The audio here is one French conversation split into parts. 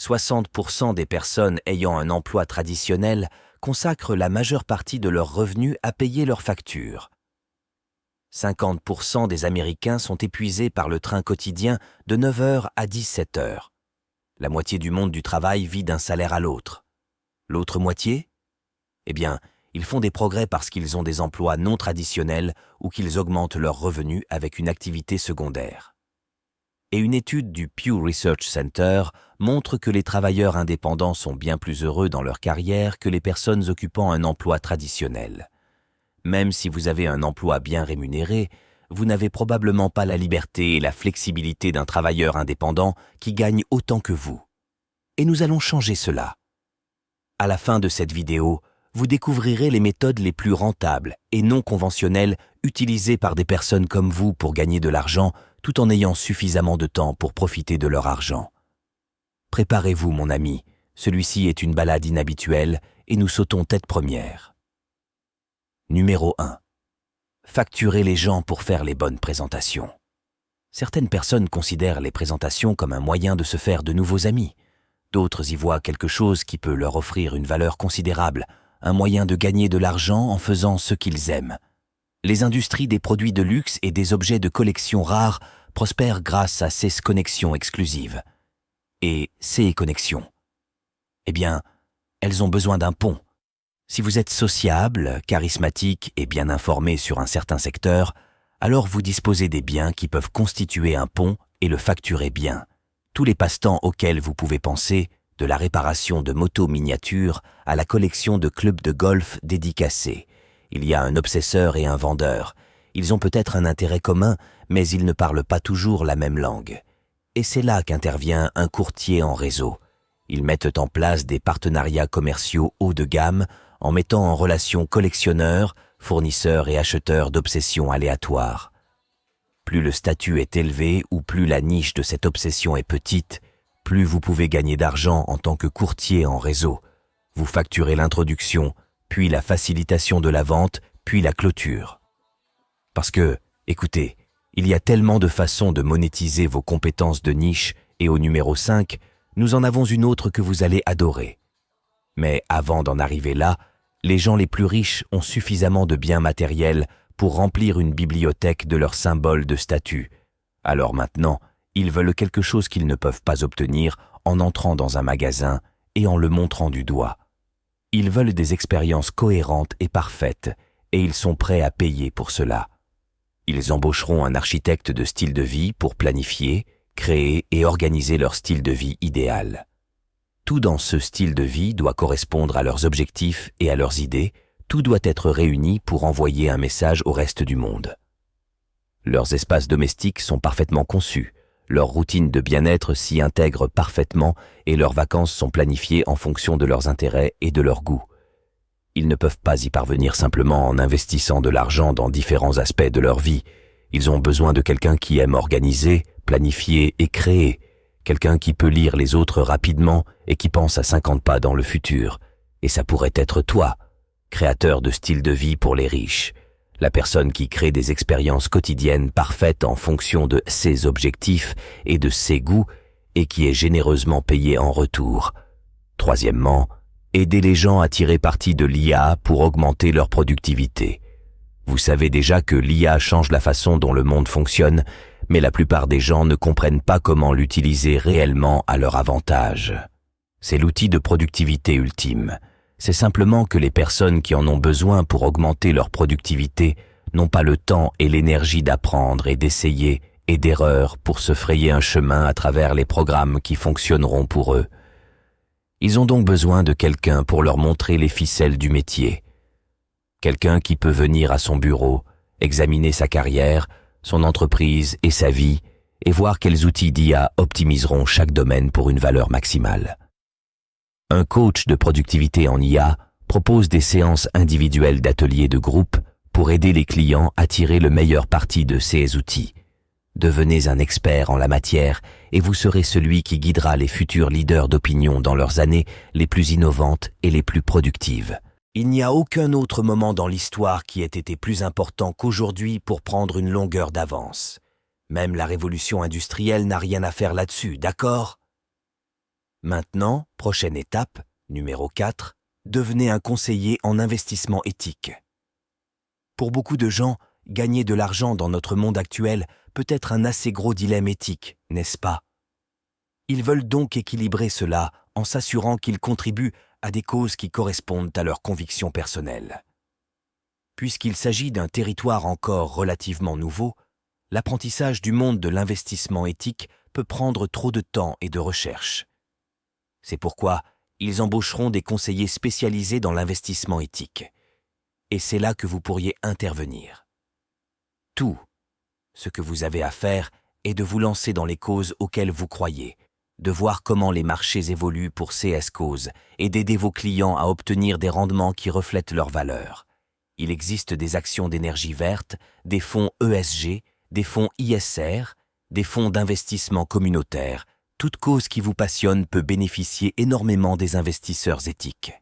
60% des personnes ayant un emploi traditionnel consacrent la majeure partie de leurs revenus à payer leurs factures. 50% des Américains sont épuisés par le train quotidien de 9 heures à 17 heures. La moitié du monde du travail vit d'un salaire à l'autre. L'autre moitié? Eh bien, ils font des progrès parce qu'ils ont des emplois non traditionnels ou qu'ils augmentent leurs revenus avec une activité secondaire. Et une étude du Pew Research Center montre que les travailleurs indépendants sont bien plus heureux dans leur carrière que les personnes occupant un emploi traditionnel. Même si vous avez un emploi bien rémunéré, vous n'avez probablement pas la liberté et la flexibilité d'un travailleur indépendant qui gagne autant que vous. Et nous allons changer cela. À la fin de cette vidéo, vous découvrirez les méthodes les plus rentables et non conventionnelles utilisées par des personnes comme vous pour gagner de l'argent tout en ayant suffisamment de temps pour profiter de leur argent. Préparez-vous, mon ami, celui-ci est une balade inhabituelle et nous sautons tête première. Numéro 1. Facturer les gens pour faire les bonnes présentations. Certaines personnes considèrent les présentations comme un moyen de se faire de nouveaux amis. D'autres y voient quelque chose qui peut leur offrir une valeur considérable, un moyen de gagner de l'argent en faisant ce qu'ils aiment. Les industries des produits de luxe et des objets de collection rares prospèrent grâce à ces connexions exclusives. Et ces connexions, eh bien, elles ont besoin d'un pont. Si vous êtes sociable, charismatique et bien informé sur un certain secteur, alors vous disposez des biens qui peuvent constituer un pont et le facturer bien. Tous les passe-temps auxquels vous pouvez penser, de la réparation de motos miniatures à la collection de clubs de golf dédicacés. Il y a un obsesseur et un vendeur. Ils ont peut-être un intérêt commun, mais ils ne parlent pas toujours la même langue. Et c'est là qu'intervient un courtier en réseau. Ils mettent en place des partenariats commerciaux haut de gamme en mettant en relation collectionneurs, fournisseurs et acheteurs d'obsessions aléatoires. Plus le statut est élevé ou plus la niche de cette obsession est petite, plus vous pouvez gagner d'argent en tant que courtier en réseau. Vous facturez l'introduction, puis la facilitation de la vente, puis la clôture. Parce que, écoutez, il y a tellement de façons de monétiser vos compétences de niche et au numéro 5, nous en avons une autre que vous allez adorer. Mais avant d'en arriver là, les gens les plus riches ont suffisamment de biens matériels pour remplir une bibliothèque de leurs symboles de statut. Alors maintenant, ils veulent quelque chose qu'ils ne peuvent pas obtenir en entrant dans un magasin et en le montrant du doigt. Ils veulent des expériences cohérentes et parfaites, et ils sont prêts à payer pour cela. Ils embaucheront un architecte de style de vie pour planifier, créer et organiser leur style de vie idéal. Tout dans ce style de vie doit correspondre à leurs objectifs et à leurs idées, tout doit être réuni pour envoyer un message au reste du monde. Leurs espaces domestiques sont parfaitement conçus, leurs routines de bien-être s'y intègrent parfaitement et leurs vacances sont planifiées en fonction de leurs intérêts et de leurs goûts. Ils ne peuvent pas y parvenir simplement en investissant de l'argent dans différents aspects de leur vie. Ils ont besoin de quelqu'un qui aime organiser, planifier et créer, quelqu'un qui peut lire les autres rapidement et qui pense à 50 pas dans le futur. Et ça pourrait être toi, créateur de style de vie pour les riches, la personne qui crée des expériences quotidiennes parfaites en fonction de ses objectifs et de ses goûts et qui est généreusement payé en retour. Troisièmement, aider les gens à tirer parti de l'IA pour augmenter leur productivité. Vous savez déjà que l'IA change la façon dont le monde fonctionne, mais la plupart des gens ne comprennent pas comment l'utiliser réellement à leur avantage. C'est l'outil de productivité ultime. C'est simplement que les personnes qui en ont besoin pour augmenter leur productivité n'ont pas le temps et l'énergie d'apprendre et d'essayer et d'erreurs pour se frayer un chemin à travers les programmes qui fonctionneront pour eux. Ils ont donc besoin de quelqu'un pour leur montrer les ficelles du métier. Quelqu'un qui peut venir à son bureau, examiner sa carrière, son entreprise et sa vie, et voir quels outils d'IA optimiseront chaque domaine pour une valeur maximale. Un coach de productivité en IA propose des séances individuelles d'ateliers de groupe pour aider les clients à tirer le meilleur parti de ces outils. Devenez un expert en la matière et vous serez celui qui guidera les futurs leaders d'opinion dans leurs années les plus innovantes et les plus productives. Il n'y a aucun autre moment dans l'histoire qui ait été plus important qu'aujourd'hui pour prendre une longueur d'avance. Même la révolution industrielle n'a rien à faire là-dessus, d'accord ? Maintenant, prochaine étape, numéro 4, devenez un conseiller en investissement éthique. Pour beaucoup de gens, gagner de l'argent dans notre monde actuel peut être un assez gros dilemme éthique, n'est-ce pas? Ils veulent donc équilibrer cela en s'assurant qu'ils contribuent à des causes qui correspondent à leurs convictions personnelles. Puisqu'il s'agit d'un territoire encore relativement nouveau, l'apprentissage du monde de l'investissement éthique peut prendre trop de temps et de recherche. C'est pourquoi ils embaucheront des conseillers spécialisés dans l'investissement éthique. Et c'est là que vous pourriez intervenir. Tout ce que vous avez à faire est de vous lancer dans les causes auxquelles vous croyez, de voir comment les marchés évoluent pour CS causes et d'aider vos clients à obtenir des rendements qui reflètent leurs valeurs. Il existe des actions d'énergie verte, des fonds ESG, des fonds ISR, des fonds d'investissement communautaire. Toute cause qui vous passionne peut bénéficier énormément des investisseurs éthiques.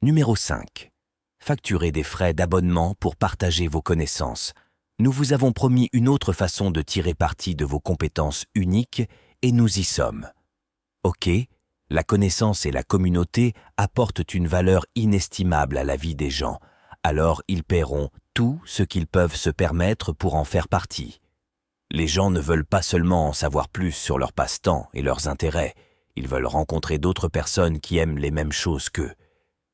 Numéro 5. Facturez des frais d'abonnement pour partager vos connaissances. Nous vous avons promis une autre façon de tirer parti de vos compétences uniques et nous y sommes. Ok, la connaissance et la communauté apportent une valeur inestimable à la vie des gens, alors ils paieront tout ce qu'ils peuvent se permettre pour en faire partie. Les gens ne veulent pas seulement en savoir plus sur leurs passe-temps et leurs intérêts, ils veulent rencontrer d'autres personnes qui aiment les mêmes choses qu'eux.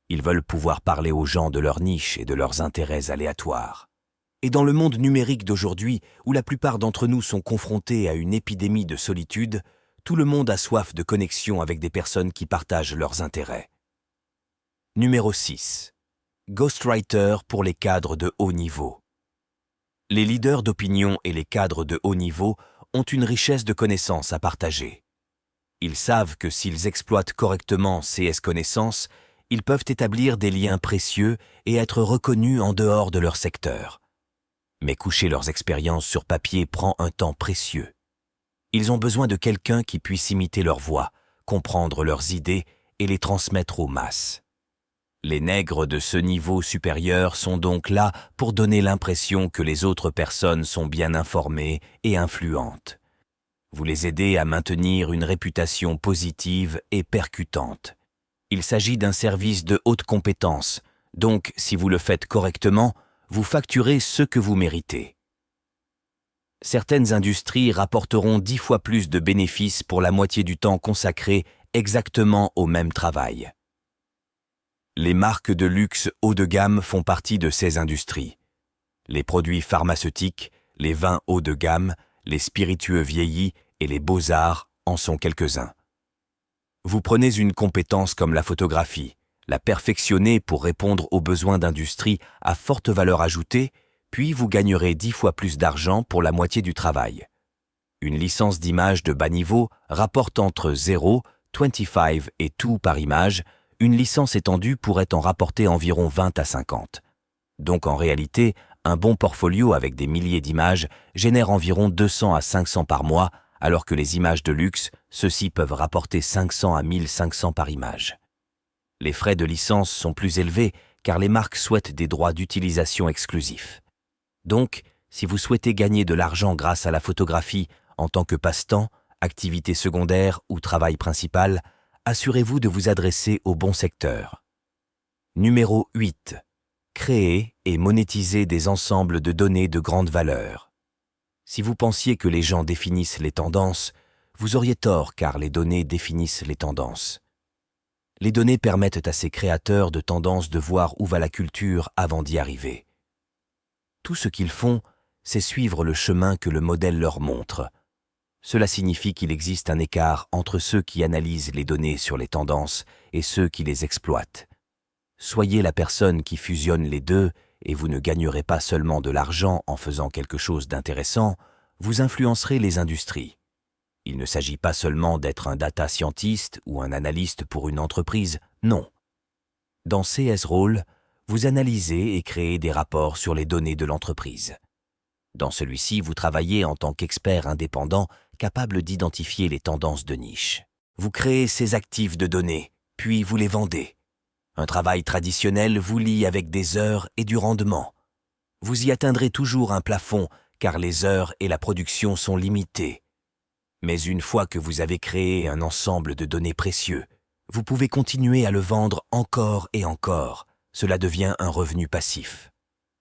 Ils veulent pouvoir parler aux gens de leur niche et de leurs intérêts aléatoires. Et dans le monde numérique d'aujourd'hui, où la plupart d'entre nous sont confrontés à une épidémie de solitude, tout le monde a soif de connexion avec des personnes qui partagent leurs intérêts. Numéro 6. Ghostwriter pour les cadres de haut niveau. Les leaders d'opinion et les cadres de haut niveau ont une richesse de connaissances à partager. Ils savent que s'ils exploitent correctement ces connaissances, ils peuvent établir des liens précieux et être reconnus en dehors de leur secteur. Mais coucher leurs expériences sur papier prend un temps précieux. Ils ont besoin de quelqu'un qui puisse imiter leur voix, comprendre leurs idées et les transmettre aux masses. Les nègres de ce niveau supérieur sont donc là pour donner l'impression que les autres personnes sont bien informées et influentes. Vous les aidez à maintenir une réputation positive et percutante. Il s'agit d'un service de haute compétence, donc si vous le faites correctement, vous facturez ce que vous méritez. Certaines industries rapporteront 10 fois plus de bénéfices pour la moitié du temps consacré exactement au même travail. Les marques de luxe haut de gamme font partie de ces industries. Les produits pharmaceutiques, les vins haut de gamme, les spiritueux vieillis et les beaux-arts en sont quelques-uns. Vous prenez une compétence comme la photographie, la perfectionnez pour répondre aux besoins d'industries à forte valeur ajoutée, puis vous gagnerez 10 fois plus d'argent pour la moitié du travail. Une licence d'image de bas niveau rapporte entre 0, 25 et 2 par image. Une licence étendue pourrait en rapporter environ 20 à 50. Donc en réalité, un bon portfolio avec des milliers d'images génère environ 200 à 500 par mois, alors que les images de luxe, ceux-ci peuvent rapporter 500 à 1500 par image. Les frais de licence sont plus élevés car les marques souhaitent des droits d'utilisation exclusifs. Donc, si vous souhaitez gagner de l'argent grâce à la photographie en tant que passe-temps, activité secondaire ou travail principal, assurez-vous de vous adresser au bon secteur. Numéro 8. Créer et monétiser des ensembles de données de grande valeur. Si vous pensiez que les gens définissent les tendances, vous auriez tort car les données définissent les tendances. Les données permettent à ces créateurs de tendances de voir où va la culture avant d'y arriver. Tout ce qu'ils font, c'est suivre le chemin que le modèle leur montre. Cela signifie qu'il existe un écart entre ceux qui analysent les données sur les tendances et ceux qui les exploitent. Soyez la personne qui fusionne les deux et vous ne gagnerez pas seulement de l'argent en faisant quelque chose d'intéressant, vous influencerez les industries. Il ne s'agit pas seulement d'être un data scientist ou un analyste pour une entreprise, non. Dans CS Role, vous analysez et créez des rapports sur les données de l'entreprise. Dans celui-ci, vous travaillez en tant qu'expert indépendant capable d'identifier les tendances de niche. Vous créez ces actifs de données, puis vous les vendez. Un travail traditionnel vous lie avec des heures et du rendement. Vous y atteindrez toujours un plafond car les heures et la production sont limitées. Mais une fois que vous avez créé un ensemble de données précieux, vous pouvez continuer à le vendre encore et encore. Cela devient un revenu passif.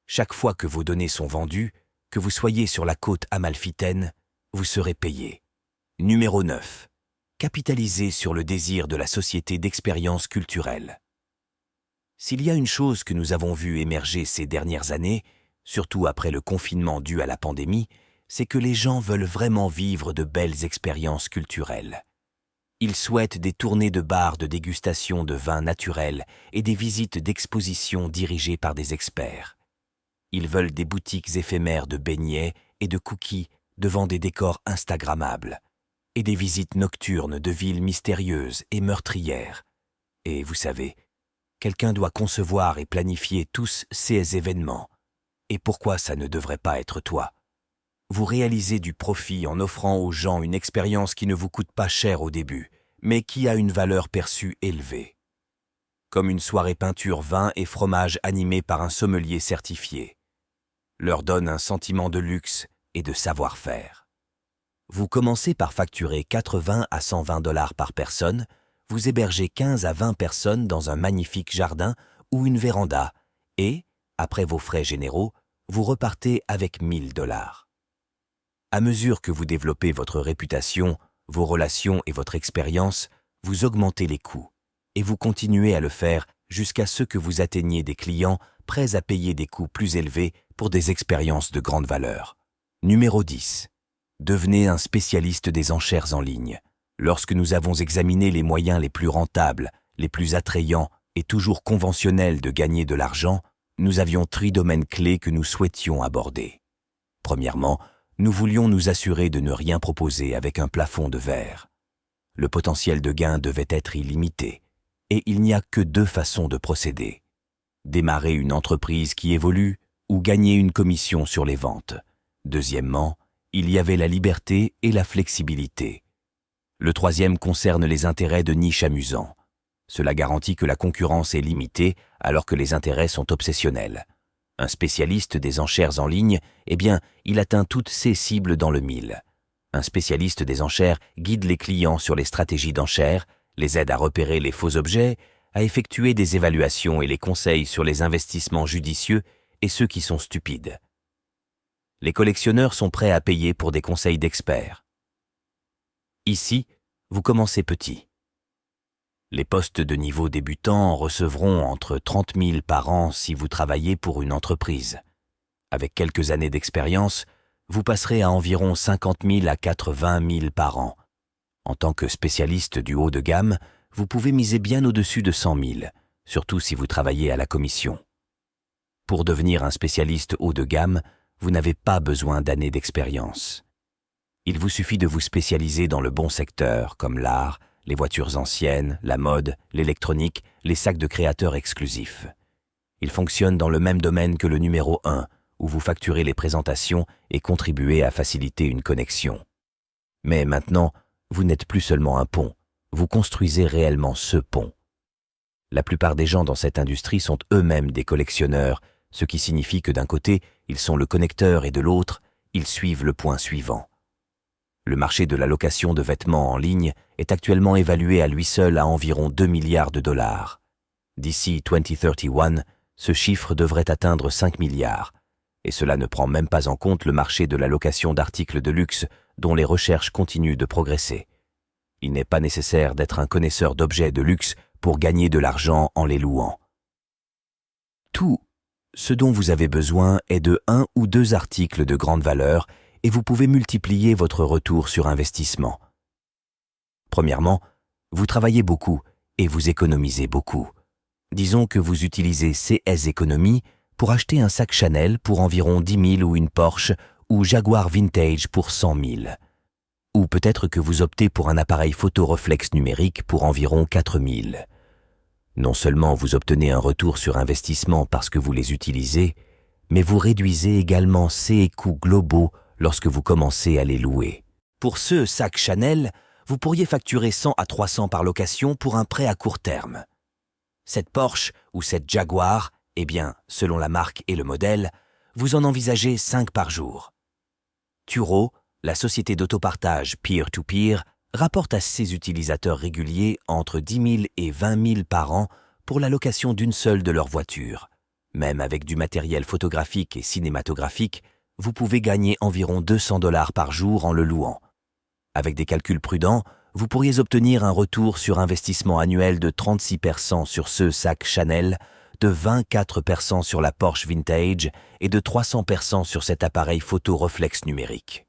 Chaque fois que vos données sont vendues, que vous soyez sur la côte amalfitaine, vous serez payé. Numéro 9. Capitaliser sur le désir de la société d'expérience culturelle. S'il y a une chose que nous avons vu émerger ces dernières années, surtout après le confinement dû à la pandémie, c'est que les gens veulent vraiment vivre de belles expériences culturelles. Ils souhaitent des tournées de bars de dégustation de vins naturels et des visites d'expositions dirigées par des experts. Ils veulent des boutiques éphémères de beignets et de cookies devant des décors instagrammables, et des visites nocturnes de villes mystérieuses et meurtrières. Et vous savez, quelqu'un doit concevoir et planifier tous ces événements. Et pourquoi ça ne devrait pas être toi? Vous réalisez du profit en offrant aux gens une expérience qui ne vous coûte pas cher au début, mais qui a une valeur perçue élevée. Comme une soirée peinture vin et fromage animée par un sommelier certifié. Leur donne un sentiment de luxe et de savoir-faire. Vous commencez par facturer 80 à 120 $ par personne, vous hébergez 15 à 20 personnes dans un magnifique jardin ou une véranda et, après vos frais généraux, vous repartez avec 1000 $. À mesure que vous développez votre réputation, vos relations et votre expérience, vous augmentez les coûts et vous continuez à le faire jusqu'à ce que vous atteigniez des clients prêts à payer des coûts plus élevés pour des expériences de grande valeur. Numéro 10. Devenez un spécialiste des enchères en ligne. Lorsque nous avons examiné les moyens les plus rentables, les plus attrayants et toujours conventionnels de gagner de l'argent, nous avions 3 domaines clés que nous souhaitions aborder. Premièrement, nous voulions nous assurer de ne rien proposer avec un plafond de verre. Le potentiel de gain devait être illimité, et il n'y a que 2 façons de procéder. Démarrer une entreprise qui évolue ou gagner une commission sur les ventes. Deuxièmement, il y avait la liberté et la flexibilité. Le troisième concerne les intérêts de niche amusants. Cela garantit que la concurrence est limitée alors que les intérêts sont obsessionnels. Un spécialiste des enchères en ligne, il atteint toutes ses cibles dans le mille. Un spécialiste des enchères guide les clients sur les stratégies d'enchères, les aide à repérer les faux objets, à effectuer des évaluations et les conseille sur les investissements judicieux et ceux qui sont stupides. Les collectionneurs sont prêts à payer pour des conseils d'experts. Ici, vous commencez petit. Les postes de niveau débutant recevront entre 30 000 par an si vous travaillez pour une entreprise. Avec quelques années d'expérience, vous passerez à environ 50 000 à 80 000 par an. En tant que spécialiste du haut de gamme, vous pouvez miser bien au-dessus de 100 000, surtout si vous travaillez à la commission. Pour devenir un spécialiste haut de gamme, vous n'avez pas besoin d'années d'expérience. Il vous suffit de vous spécialiser dans le bon secteur, comme l'art, les voitures anciennes, la mode, l'électronique, les sacs de créateurs exclusifs. Il fonctionne dans le même domaine que le numéro 1, où vous facturez les présentations et contribuez à faciliter une connexion. Mais maintenant, vous n'êtes plus seulement un pont, vous construisez réellement ce pont. La plupart des gens dans cette industrie sont eux-mêmes des collectionneurs, ce qui signifie que d'un côté, ils sont le connecteur et de l'autre, ils suivent le point suivant. Le marché de la location de vêtements en ligne est actuellement évalué à lui seul à environ 2 milliards de $. D'ici 2031, ce chiffre devrait atteindre 5 milliards, et cela ne prend même pas en compte le marché de la location d'articles de luxe dont les recherches continuent de progresser. Il n'est pas nécessaire d'être un connaisseur d'objets de luxe pour gagner de l'argent en les louant. Tout ce dont vous avez besoin est de 1 ou 2 articles de grande valeur et vous pouvez multiplier votre retour sur investissement. Premièrement, vous travaillez beaucoup et vous économisez beaucoup. Disons que vous utilisez CS Économie pour acheter un sac Chanel pour environ 10 000 ou une Porsche ou Jaguar Vintage pour 100 000. Ou peut-être que vous optez pour un appareil photo réflexe numérique pour environ 4 000. Non seulement vous obtenez un retour sur investissement parce que vous les utilisez, mais vous réduisez également ces coûts globaux lorsque vous commencez à les louer. Pour ce sac Chanel, vous pourriez facturer 100 à 300 par location pour un prêt à court terme. Cette Porsche ou cette Jaguar, selon la marque et le modèle, vous en envisagez 5 par jour. Turo, La société d'autopartage peer-to-peer rapporte à ses utilisateurs réguliers entre 10 000 et 20 000 par an pour la location d'une seule de leurs voitures. Même avec du matériel photographique et cinématographique, vous pouvez gagner environ 200 $ par jour en le louant. Avec des calculs prudents, vous pourriez obtenir un retour sur investissement annuel de 36% sur ce sac Chanel, de 24% sur la Porsche Vintage et de 300% sur cet appareil photo reflex numérique.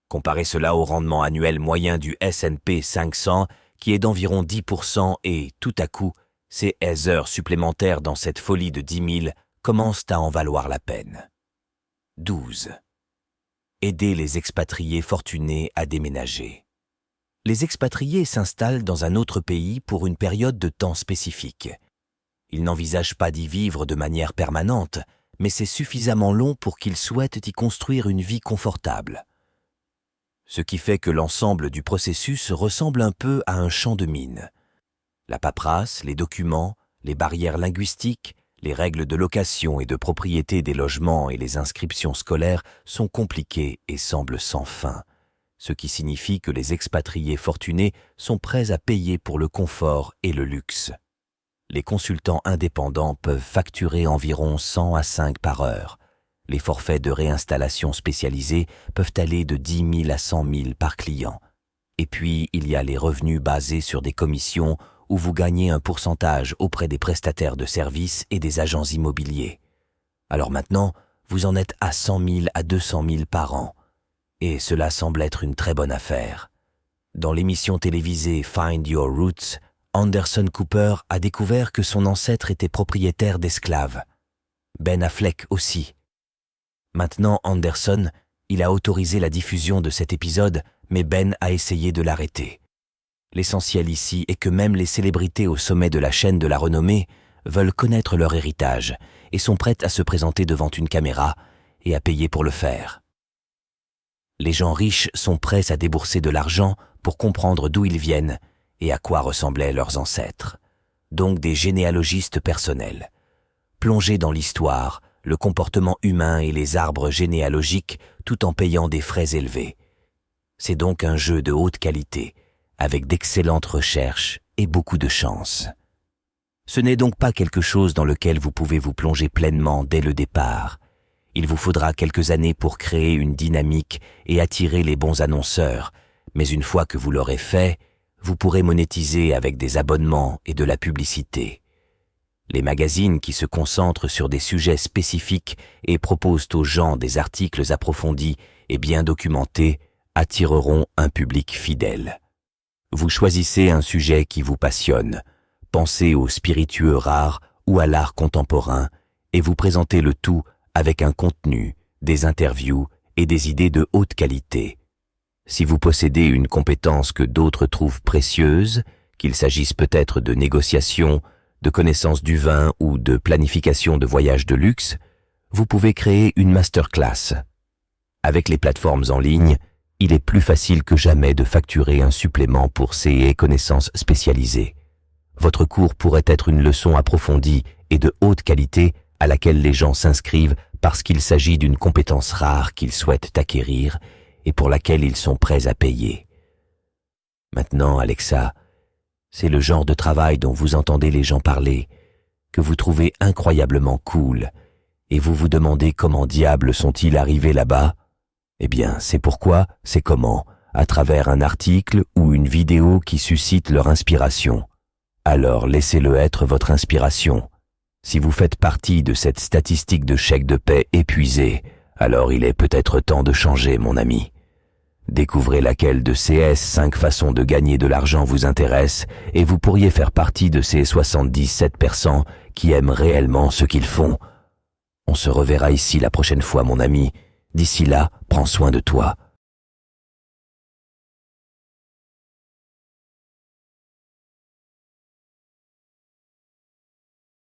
Comparez cela au rendement annuel moyen du S&P 500 qui est d'environ 10% et, tout à coup, ces heures supplémentaires dans cette folie de 10 000 commencent à en valoir la peine. 12. Aider les expatriés fortunés à déménager. Les expatriés s'installent dans un autre pays pour une période de temps spécifique. Ils n'envisagent pas d'y vivre de manière permanente, mais c'est suffisamment long pour qu'ils souhaitent y construire une vie confortable. Ce qui fait que l'ensemble du processus ressemble un peu à un champ de mine. La paperasse, les documents, les barrières linguistiques, les règles de location et de propriété des logements et les inscriptions scolaires sont compliquées et semblent sans fin, ce qui signifie que les expatriés fortunés sont prêts à payer pour le confort et le luxe. Les consultants indépendants peuvent facturer environ 100 à 5 par heure. Les forfaits de réinstallation spécialisés peuvent aller de 10 000 à 100 000 par client. Et puis, il y a les revenus basés sur des commissions où vous gagnez un pourcentage auprès des prestataires de services et des agents immobiliers. Alors maintenant, vous en êtes à 100 000 à 200 000 par an. Et cela semble être une très bonne affaire. Dans l'émission télévisée Find Your Roots, Anderson Cooper a découvert que son ancêtre était propriétaire d'esclaves. Ben Affleck aussi. Maintenant, Anderson, il a autorisé la diffusion de cet épisode, mais Ben a essayé de l'arrêter. L'essentiel ici est que même les célébrités au sommet de la chaîne de la renommée veulent connaître leur héritage et sont prêtes à se présenter devant une caméra et à payer pour le faire. Les gens riches sont prêts à débourser de l'argent pour comprendre d'où ils viennent et à quoi ressemblaient leurs ancêtres, donc des généalogistes personnels. Plongés dans l'histoire, le comportement humain et les arbres généalogiques tout en payant des frais élevés. C'est donc un jeu de haute qualité, avec d'excellentes recherches et beaucoup de chance. Ce n'est donc pas quelque chose dans lequel vous pouvez vous plonger pleinement dès le départ. Il vous faudra quelques années pour créer une dynamique et attirer les bons annonceurs, mais une fois que vous l'aurez fait, vous pourrez monétiser avec des abonnements et de la publicité. Les magazines qui se concentrent sur des sujets spécifiques et proposent aux gens des articles approfondis et bien documentés attireront un public fidèle. Vous choisissez un sujet qui vous passionne, pensez aux spiritueux rares ou à l'art contemporain et vous présentez le tout avec un contenu, des interviews et des idées de haute qualité. Si vous possédez une compétence que d'autres trouvent précieuse, qu'il s'agisse peut-être de négociation, de connaissance du vin ou de planification de voyages de luxe, vous pouvez créer une masterclass. Avec les plateformes en ligne, il est plus facile que jamais de facturer un supplément pour ces connaissances spécialisées. Votre cours pourrait être une leçon approfondie et de haute qualité à laquelle les gens s'inscrivent parce qu'il s'agit d'une compétence rare qu'ils souhaitent acquérir et pour laquelle ils sont prêts à payer. Maintenant, Alexa, c'est le genre de travail dont vous entendez les gens parler, que vous trouvez incroyablement cool, et vous vous demandez comment diable sont-ils arrivés là-bas? Eh bien, c'est pourquoi, c'est comment, à travers un article ou une vidéo qui suscite leur inspiration. Alors laissez-le être votre inspiration. Si vous faites partie de cette statistique de chèques de paie épuisée, alors il est peut-être temps de changer, mon ami. Découvrez laquelle de ces 5 façons de gagner de l'argent vous intéresse et vous pourriez faire partie de ces 77% qui aiment réellement ce qu'ils font. On se reverra ici la prochaine fois, mon ami. D'ici là, prends soin de toi.